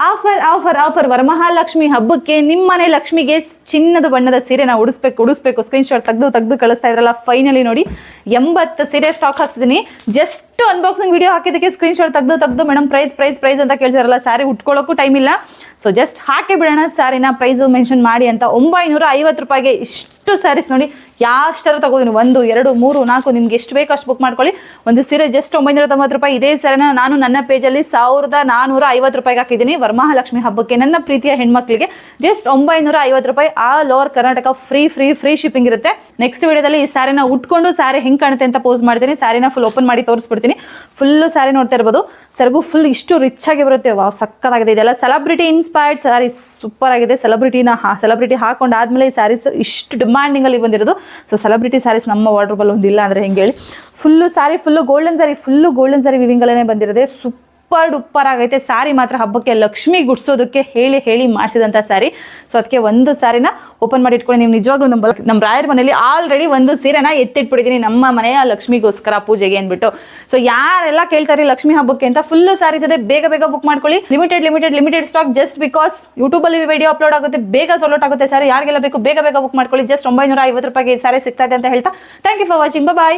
Offer offer offer Varamahalakshmi ಹಬ್ಬಕ್ಕೆ ನಿಮ್ಮನೆ ಲಕ್ಷ್ಮಿಗೆ ಚಿನ್ನದ ಬಣ್ಣದ ಸೀರೆನ ಉಡಿಸ್ಬೇಕು ಸ್ಕ್ರೀನ್ಶಾಟ್ ತೆಗೆದು ಕಳಿಸ್ತಾ ಇದ್ರಲ್ಲ. ಫೈನಲಿ ನೋಡಿ 80 ಸೀರೆ ಸ್ಟಾಕ್ ಹಾಕ್ತಿದ್ದೀನಿ. ಜಸ್ಟ್ ಅನ್ಬಾಕ್ಸಿಂಗ್ ವಿಡಿಯೋ ಹಾಕಿದ್ದಕ್ಕೆ ಸ್ಕ್ರೀನ್ಶಾಟ್ ತೆಗೆದು ಮೇಡಮ್ ಪ್ರೈಸ್ ಅಂತ ಕೇಳ್ತಾರಲ್ಲ, ಸ್ಯಾರಿ ಉಟ್ಕೊಳ್ಳೋಕ್ಕೂ ಟೈಮ್ ಇಲ್ಲ. ಸೊ ಜಸ್ಟ್ ಹಾಕಿ ಬಿಡೋಣ ಸ್ಯಾರಿನ, ಪ್ರೈಸು ಮೆನ್ಷನ್ ಮಾಡಿ ಅಂತ. 950 ರೂಪಾಯಿಗೆ ಇಷ್ಟು ಸ್ಯಾರೀಸ್ ನೋಡಿ, ಯಾಷ್ಟಾರು ತಗೋತೀನಿ. 1 2 3 4 ನಿಮ್ಗೆ ಎಷ್ಟು ಬೇಕು ಅಷ್ಟು ಬುಕ್ ಮಾಡ್ಕೊಳ್ಳಿ. ಒಂದು ಸೀರೆ ಜಸ್ಟ್ 990 ರೂಪಾಯಿ. ಇದೇ ಸೀರೆನ ನಾನು ನನ್ನ ಪೇಜಲ್ಲಿ 1450 ರೂಪಾಯಿಗೆ ಹಾಕಿದ್ದೀನಿ. ವರಮಹಾಲಕ್ಷ್ಮಿ ಹಬ್ಬಕ್ಕೆ ನನ್ನ ಪ್ರೀತಿಯ ಹೆಣ್ಮಕ್ಳಿಗೆ ಜಸ್ಟ್ 950 ರೂಪಾಯಿ. All over Karnataka free shipping ಇರುತ್ತೆ. ನೆಕ್ಸ್ಟ್ ವಿಡಿಯೋದಲ್ಲಿ ಈ ಸ್ಯಾರಿನ ಉಟ್ಕೊಂಡು ಸ್ಯಾರಿ ಹೆಂಗೆ ಕಾಣುತ್ತೆ ಅಂತ ಪೋಸ್ ಮಾಡ್ತೀನಿ. ಸ್ಯಾರಿನ ಫುಲ್ ಓಪನ್ ಮಾಡಿ ತೋರಿಸ್ಬಿಡ್ತೀನಿ. ಫುಲ್ಲು ಸ್ಯಾರಿ ನೋಡ್ತಾ ಇರ್ಬೋದು. ಸರಿಗೂ ಫುಲ್ ಇಷ್ಟು ರಿಚ್ ಆಗಿ ಬರುತ್ತೆ. ವಾವ್, ಸಕ್ಕತ್ತಾಗಿದೆ. ಇದೆಲ್ಲ ಸೆಲೆಬ್ರಿಟಿ ಇನ್ಸ್ಪೈರ್ಡ್ ಸ್ಯಾರೀಸ್, ಸೂಪರ್ ಆಗಿದೆ. ಸೆಲೆಬ್ರಿಟಿ ಹಾಕೊಂಡಾದ್ಮೇಲೆ ಈ ಸ್ಯಾರೀಸ್ ಇಷ್ಟು ಡಿಮ್ಯಾಂಡಿಂಗ್ ಅಲ್ಲಿ ಬಂದಿರೋದು. ಸೊ ಸೆಲೆಬ್ರಿಟಿ ಸ್ಯಾರೀಸ್ ನಮ್ಮ ವಾರ್ಡ್ರೋಬಲ್ಲಿ ಒಂದಿಲ್ಲ ಅಂದರೆ ಹೆಂಗೆ ಹೇಳಿ. ಫುಲ್ಲು ಗೋಲ್ಡನ್ ಸ್ಯಾರಿ ವಿವಿಂಗ್ ಅಲ್ಲೇ ಬಂದಿರೋದೆ. ಸೂಪರ್ ಡೂಪರ್ ಆಗೈತೆ ಸ್ಯಾರಿ ಮಾತ್ರ. ಹಬ್ಬಕ್ಕೆ ಲಕ್ಷ್ಮಿ ಗುಡ್ಸೋದಕ್ಕೆ ಹೇಳಿ ಮಾಡಿಸಿದಂಥ ಸ್ಯಾರಿ. ಸೊ ಅದಕ್ಕೆ ಒಂದು ಸ್ಯಾರಿನ ಓಪನ್ ಮಾಡಿ ಇಟ್ಕೊಂಡು, ನೀವು ನಿಜವಾಗ್ಲೂ ನಮ್ಮ ರಾಯರ ಮನೆಯಲ್ಲಿ ಆಲ್ರೆಡಿ ಒಂದು ಸೀರೆನ ಎತ್ತಿಟ್ಬಿಟ್ಟಿದ್ದೀನಿ ನಮ್ಮ ಮನೆಯ ಲಕ್ಷ್ಮಿಗೋಸ್ಕರ ಪೂಜೆಗೆ ಅಂದ್ಬಿಟ್ಟು. ಸೊ ಯಾರೆಲ್ಲ ಕೇಳ್ತಾರೆ ಲಕ್ಷ್ಮಿ ಹಬ್ಬಕ್ಕೆ ಅಂತ, ಫುಲ್ಲು ಸ್ಯಾರೀಸ್ ಇದೆ. ಬೇಗ ಬುಕ್ ಮಾಡ್ಕೊಳ್ಳಿ. Limited stock. ಜಸ್ಟ್ ಬಿಕಾಸ್ ಯೂಟ್ಯೂಬಲ್ಲಿ ವಿಡಿಯೋ ಅಪ್ಲೋಡ್ ಆಗುತ್ತೆ, ಬೇಗ ಸೋಲ್ಔಟ್ ಆಗುತ್ತೆ ಸ್ಯಾರಿ. ಯಾರಿಗೆಲ್ಲ ಬೇಕು ಬೇಗ ಬುಕ್ ಮಾಡ್ಕೊಳ್ಳಿ. ಜಸ್ಟ್ 950 ರೂಪಾಯಿಗೆ ಸ್ಯಾರಿ ಸಿಗ್ತಾ ಇದೆ ಅಂತ ಹೇಳ್ತಾ thank you for watching. Bye.